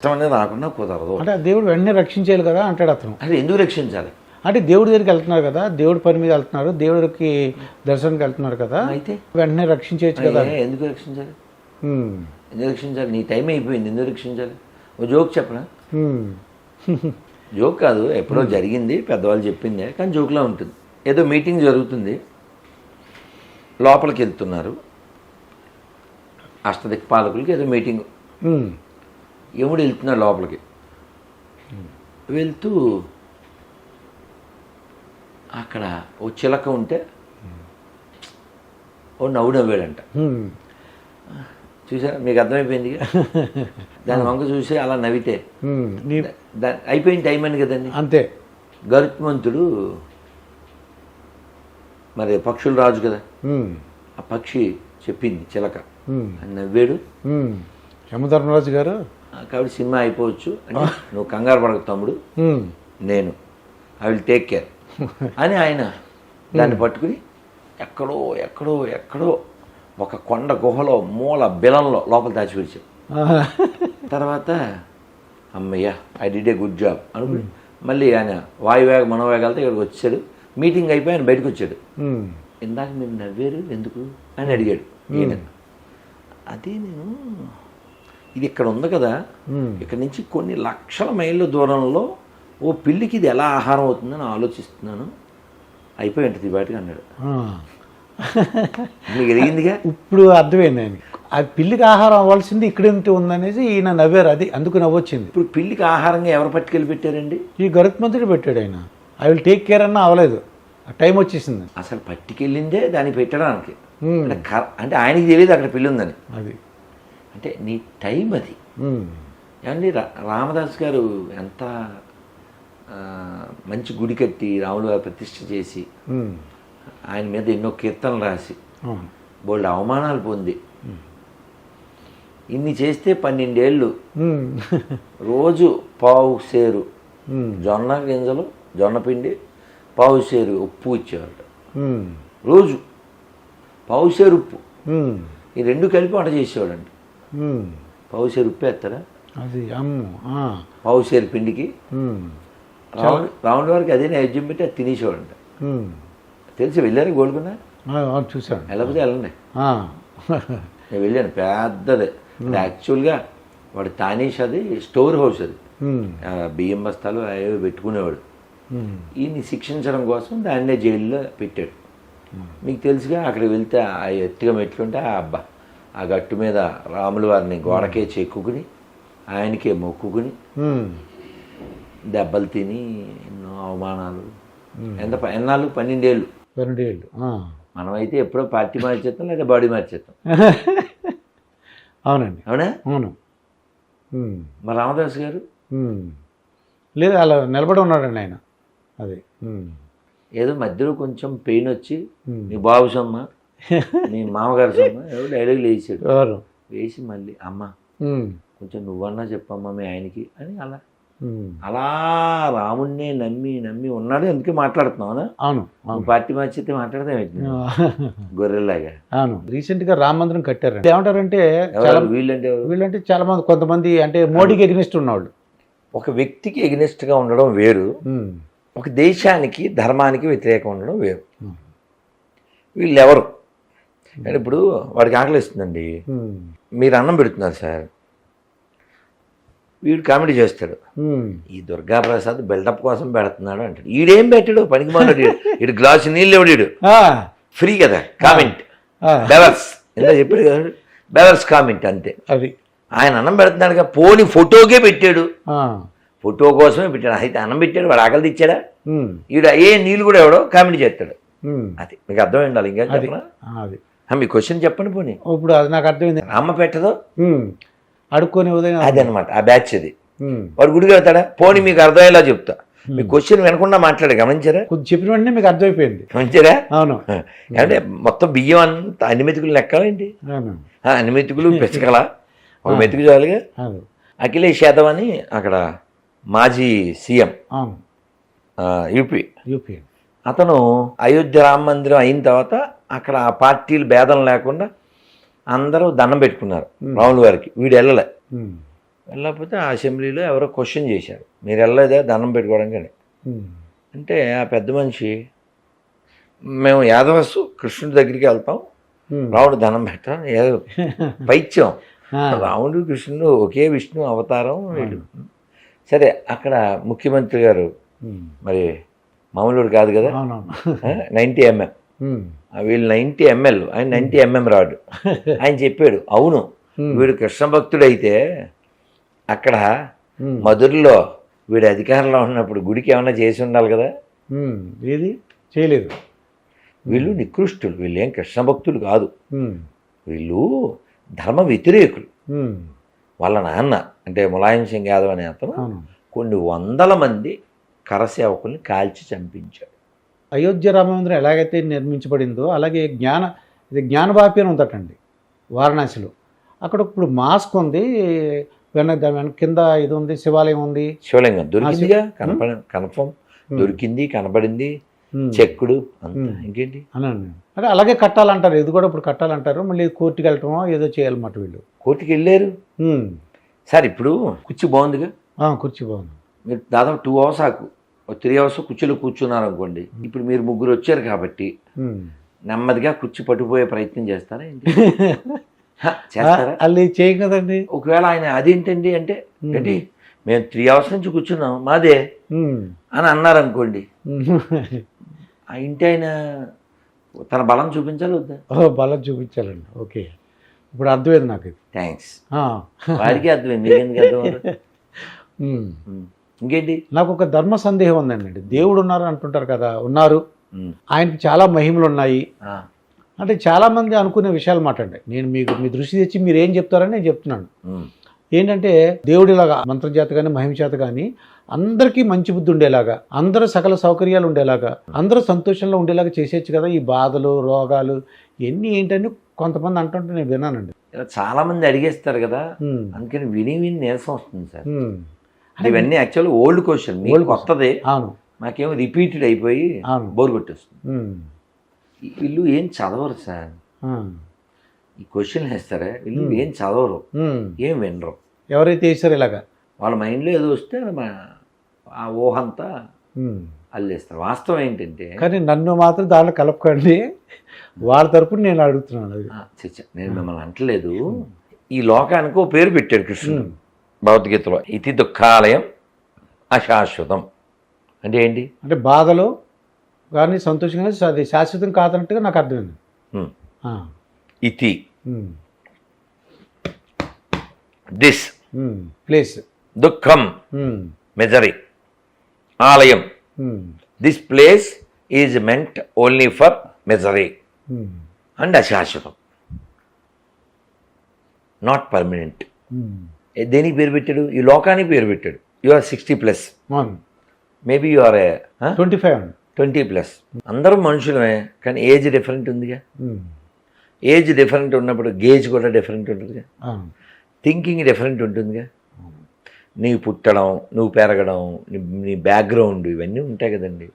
ఇష్టం అనేది రాకుండా కుదరదు. అంటే దేవుడు వెంటనే రక్షించేయాలి కదా అంటాడు అతను. అది ఎందుకు రక్షించాలి? అంటే దేవుడి దగ్గరికి వెళ్తున్నారు కదా, దేవుడి పని మీద వెళ్తున్నారు, దేవుడికి దర్శనానికి వెళ్తున్నారు కదా, అయితే వెంటనే రక్షించేయచ్చు కదా. ఎందుకు రక్షించాలి? ఎందుకు రక్షించాలి? నీ టైం అయిపోయింది, ఎందుకు రక్షించాలి? ఓ జోక్ చెప్పనా? జోక్ కాదు, ఎప్పుడో జరిగింది, పెద్దవాళ్ళు చెప్పిందే, కానీ జోక్లా ఉంటుంది. ఏదో మీటింగ్ జరుగుతుంది, లోపలికి వెళ్తున్నారు, అష్టదిక్పాలకులకి ఏదో మీటింగ్. యముడు వెళ్తున్నాడు లోపలికి. వెళ్తూ అక్కడ ఓ చిలక ఉంటే ఓ నవ్వాడంట. చూసారా, మీకు అర్థమైపోయింది. దాని వంక చూసి అలా నవ్వితే అయిపోయిన టైం అని కదండి. అంతే. గరుత్మంతుడు మరి పక్షుల రాజు కదా, ఆ పక్షి చెప్పింది చిలక అని నవ్వాడు. యమధర్మరాజు గారు కాబట్టి సినిమా అయిపోవచ్చు అంటే నువ్వు కంగారు పడకు తమ్ముడు, నేను ఐ విల్ టేక్ కేర్ అని ఆయన దాన్ని పట్టుకుని ఎక్కడో ఎక్కడో ఎక్కడో ఒక కొండ గుహలో మూల బిలంలో లోపల దాచిపెట్టాం. తర్వాత అమ్మయ్య I did a good job అనుకుని మళ్ళీ ఆయన వాయువేగ మనోవేగాలతో ఇక్కడికి వచ్చాడు. మీటింగ్ అయిపోయి ఆయన బయటకు వచ్చాడు. ఇందాక మీరు నవ్వారు ఎందుకు అని అడిగాడు ఈయన. అదే నేను ఇది ఇక్కడ ఉంది కదా, ఇక్కడ నుంచి కొన్ని లక్షల మైళ్ళ దూరంలో ఓ పిల్లికి ఇది ఎలా ఆహారం అవుతుందని ఆలోచిస్తున్నాను, అయిపోయి ఉంటుంది బయటకు అన్నాడు. మీకు ఎదిగిందిగా ఇప్పుడు అర్థమైంది ఆయన. ఆ పిల్లికి ఆహారం అవ్వాల్సింది ఇక్కడేంటి ఉందనేసి ఈయన నవ్వారు, అది అందుకు నవ్వొచ్చింది. ఇప్పుడు పిల్లికి ఆహారంగా ఎవరు పట్టుకెళ్ళి పెట్టారండి? ఈ గరుత్మంతుడు పెట్టాడు ఆయన. ఐ విల్ టేక్ కేర్ అన్నా అవ్వలేదు, టైం వచ్చేసింది. అసలు పట్టుకెళ్ళిందే దాన్ని పెట్టడానికి. అంటే ఆయనకి తెలియదు అక్కడ పిల్లి ఉందని. అది అంటే నీ టైం అది. ఏమండి, రామదాస్ గారు ఎంత మంచి గుడి కట్టి రాముడు గారు ప్రతిష్ఠ చేసి ఆయన మీద ఎన్నో కీర్తనలు రాసి బోల్డ్ అవమానాలు పొంది ఇన్ని చేస్తే 12 ఏళ్ళు రోజు పావు సేరు జొన్న గింజలు, జొన్న పిండి, పావు సేరు ఉప్పు ఇచ్చేవాడు. రోజు పావు సేరు ఉప్పు, ఈ రెండు కలిపి వంట చేసేవాడండి. పావు సేరు ఉప్పు వేస్తారా? అది పావు సేరు పిండికి రాముడి వారికి అదే నైవేద్యం పెట్టి అది తినేసేవాడంట. తెలిసి వెళ్ళారు గోల్కొండ? చూసాను. వెళ్ళకపోతే వెళ్ళండి, నేను వెళ్ళాను. పెద్దదే యాక్చువల్గా వాడు తానీష్, అది స్టోర్ హౌస్, అది బియ్యం బస్తాలు అవి పెట్టుకునేవాడు. ఈయన్ని శిక్షించడం కోసం దాన్నే జైల్లో పెట్టాడు. మీకు తెలుసుగా, అక్కడికి వెళ్తే ఆ ఎత్తుగా మెట్లుంటే అబ్బా ఆ గట్టు మీద రాముల వారిని గోడకే చెక్కుకుని ఆయనకే మొక్కుకుని దెబ్బలు తిని ఎన్నో అవమానాలు. ఎన్నాళ్ళు? 12 ఏళ్ళు. మనమైతే ఎప్పుడో పార్టీ మార్చేస్తాం లేదా బాడీ మార్చేస్తాం. అవునండి. అవునా? అవును. మరి రామదాస్ గారు లేదు, అలా నిలబడి ఉన్నాడండి ఆయన. అది ఏదో మధ్యలో కొంచెం పెయిన్ వచ్చి నీ బాబు సొమ్మ, నీ మామగారు సొమ్మ ఏదో డైలాగులు వేసాడు. వేసి మళ్ళీ అమ్మ కొంచెం నువ్వన్నా చెప్పమ్మా మీ ఆయనకి అని అలా రాముడినే నమ్మి నమ్మి ఉన్నాడు. అందుకే మాట్లాడుతున్నావు. అవును. పార్టీ మార్చితే మాట్లాడదాం గొర్రెలాగా. అవును. రీసెంట్ గా రామ మందిరం కట్టారు. ఏమంటారంటే వీళ్ళంటే చాలా మంది, కొంతమంది అంటే మోడీకి ఎగ్నెస్ట్ ఉన్నవాళ్ళు. ఒక వ్యక్తికి ఎగ్నెస్ట్గా ఉండడం వేరు, ఒక దేశానికి ధర్మానికి వ్యతిరేకంగా ఉండడం వేరు. వీళ్ళు ఎవరు అంటే ఇప్పుడు వాడికి ఆకలిస్తుందండి, మీరు అన్నం పెడుతున్నారు సార్, వీడు కామెడీ చేస్తాడు, ఈ దుర్గాప్రసాద్ బిల్డప్ కోసం పెడుతున్నాడు అంటాడు. ఈడేం పెట్టాడు, పనికి మాట్లాడు, ఇటు గ్లాసు నీళ్ళు ఎవడు ఫ్రీ కదా. కామెంట్ బెవర్స్ ఎంత చెప్పాడు కదా, బెవర్స్ కామెంట్ అంతే. అది ఆయన అన్నం పెడుతున్నాడుగా, పోని ఫోటోకే పెట్టాడు, ఫోటో కోసమే పెట్టాడు. అయితే అన్నం పెట్టాడు, వాడు ఆకలి తెచ్చాడా? ఈడ ఏ నీళ్ళు కూడా ఎవడో కామెడీ చేస్తాడు. అది మీకు అర్థమైంది ఉండాలి. ఇంకా చెప్పనా? మీ క్వశ్చన్ చెప్పండి. పోనీ ఇప్పుడు అది నాకు అర్థమైంది. అమ్మ పెట్టదో అడుక్కొని ఉదయం, అది అనమాట ఆ బ్యాచ్. అది వాడు గుడి కడతాడా? పోనీ మీకు అర్థమయ్యేలా చెప్తా. మీ క్వశ్చన్ వినకుండా మాట్లాడే గమనించారా? చెప్పిన వెంటనే మీకు అర్థమైపోయింది. గమనించారా? అవును. అంటే మొత్తం బియ్యం అంతా అన్ని మెతుకులు లెక్కలేంటి? అన్ని మెతుకులు పెచ్చకలా ఒక మెతుకు చాలుగా. అఖిలేష్ యాదవ్ అని అక్కడ మాజీ సీఎం, యూపీ, అతను అయోధ్య రామ మందిరం అయిన తర్వాత అక్కడ ఆ పార్టీలు భేదం లేకుండా అందరూ దండం పెట్టుకున్నారు రాముల వారికి. వీడు వెళ్ళలే, వెళ్ళకపోతే ఆ అసెంబ్లీలో ఎవరో క్వశ్చన్ చేశారు, మీరు వెళ్ళలేదా దండం పెట్టుకోవడం కానీ. అంటే ఆ పెద్ద మనిషి, మేము యాదవసు కృష్ణుడి దగ్గరికి వెళ్తాం, రాముడు దండం పెట్టాం, ఏదో పైత్యం. రాముడు కృష్ణుడు ఒకే విష్ణు అవతారం వీళ్ళు. సరే, అక్కడ ముఖ్యమంత్రి గారు మరి మామూలుడు కాదు కదా, 90 mm, వీళ్ళు 90 ml, ఆయన 90 mm రాడు. ఆయన చెప్పాడు, అవును వీడు కృష్ణ భక్తుడైతే అక్కడ మధురలో వీడు అధికారంలో ఉన్నప్పుడు గుడికి ఏమన్నా చేసి ఉండాలి కదా, ఏది చేయలేదు. వీళ్ళు నికృష్టులు, వీళ్ళు ఏం కృష్ణ భక్తులు కాదు, వీళ్ళు ధర్మ వ్యతిరేకులు. వాళ్ళ నాన్న అంటే ములాయం సింగ్ యాదవ్ అనే అతను కొన్ని 100 మంది కరసేవకుల్ని కాల్చి చంపించాడు. అయోధ్య రామమందిరం ఎలాగైతే నిర్మించబడిందో అలాగే జ్ఞానవాపి అని ఉందటండి వారణాసిలో. అక్కడ ఇప్పుడు మాస్క్ ఉంది, వెనక కింద ఇది ఉంది, శివాలయం ఉంది, శివలింగం దొరికిందిగా, కన్ఫర్మ్ దొరికింది, కనపడింది, చెక్కుడు అంతా. ఇంకేంటి అనండి. అంటే అలాగే కట్టాలంటారు, ఇది కూడా ఇప్పుడు కట్టాలంటారు. మళ్ళీ కోర్టుకి వెళ్ళటమో ఏదో చేయాలన్నమాట. వీళ్ళు కోర్టుకి వెళ్ళారు సార్. ఇప్పుడు కుర్చీ బాగుందిగా, కుర్చీ బాగుంది. మీరు దాదాపు 2 hours 3 hours కుర్చీలో కూర్చున్నారు అనుకోండి. ఇప్పుడు మీరు 3 వచ్చారు కాబట్టి నెమ్మదిగా కుర్చీ పట్టుకుపోయే ప్రయత్నం చేస్తారా ఏంటి? చేస్తారా? అది చేయం కదండి. ఒకవేళ ఆయన అదేంటండి అంటే ఏంటి, మేము 3 hours నుంచి కూర్చున్నాం మాదే అని అన్నారు అనుకోండి, ఆ ఇంటి ఆయన తన బలం చూపించాలి వద్దా? బలం చూపించాలండి. ఓకే, ఇప్పుడు అర్థమైంది నాకు ఇది. థ్యాంక్స్. వాడికి అర్థమైంది, మీకెందుకు అర్థం? ఇంకేంటి, నాకు ఒక ధర్మ సందేహం ఉందండి. దేవుడు ఉన్నారు అంటుంటారు కదా, ఉన్నారు, ఆయనకి చాలా మహిమలు ఉన్నాయి అంటే చాలామంది అనుకునే విషయాలు మాట అండి. నేను మీకు మీ దృష్టి తెచ్చి మీరు ఏం చెప్తారని నేను చెప్తున్నాను. ఏంటంటే దేవుడిలాగా మంత్రజాత కానీ మహిమచేత కానీ అందరికీ మంచి బుద్ధి ఉండేలాగా, అందరూ సకల సౌకర్యాలు ఉండేలాగా, అందరూ సంతోషంలో ఉండేలాగా చేసేయచ్చు కదా. ఈ బాధలు రోగాలు ఇవన్నీ ఏంటని కొంతమంది అంటుంటే నేను విన్నానండి. చాలా మంది అడిగేస్తారు కదా, అందుకని విని నీరసం వస్తుంది సార్. ఇవన్నీ యాక్చువల్ ఓల్డ్ క్వశ్చన్, కొత్తదే. అవును, మాకేమో రిపీటెడ్ అయిపోయి బోర్ కొట్టేస్తుంది. వీళ్ళు ఏం చదవరు సార్, ఈ క్వశ్చన్ వేస్తారా, వీళ్ళు ఏం చదవరు, ఏం వినరు. ఎవరైతే వేసారు ఇలాగా వాళ్ళ మైండ్లో ఏదో వస్తే ఆ ఊహంతా అల్లేస్తారు. వాస్తవం ఏంటంటే, కానీ నన్ను మాత్రం దాంట్లో కలపకండి, వాళ్ళ తరపున నేను అడుగుతున్నాను. నేను మిమ్మల్ని అంటలేదు. ఈ లోకానికి ఓ పేరు పెట్టాడు కృష్ణుడు భగవద్గీతలో, ఇతి దుఃఖాలయం అశాశ్వతం. అంటే ఏంటి అంటే బాధలో కానీ సంతోషం కానీ అది శాశ్వతం కాదన్నట్టుగా నాకు అర్థమైంది. ఇతి దిస్ ప్లేస్, దుఃఖం మిజరీ, ఆలయం this place is meant only for misery and అశాశ్వతం, నాట్ పర్మనెంట్. దేనికి పేరు పెట్టాడు? ఈ లోకానికి పేరు పెట్టాడు. You are 60+, maybe you are 20+. అందరూ మనుషులమే, కానీ ఏజ్ డిఫరెంట్ ఉందిగా. ఏజ్ డిఫరెంట్ ఉన్నప్పుడు గేజ్ కూడా డిఫరెంట్ ఉంటుందిగా, థింకింగ్ డిఫరెంట్ ఉంటుందిగా. నీవు పుట్టడం, నువ్వు పెరగడం, నీ బ్యాక్గ్రౌండ్ ఇవన్నీ ఉంటాయి కదండి.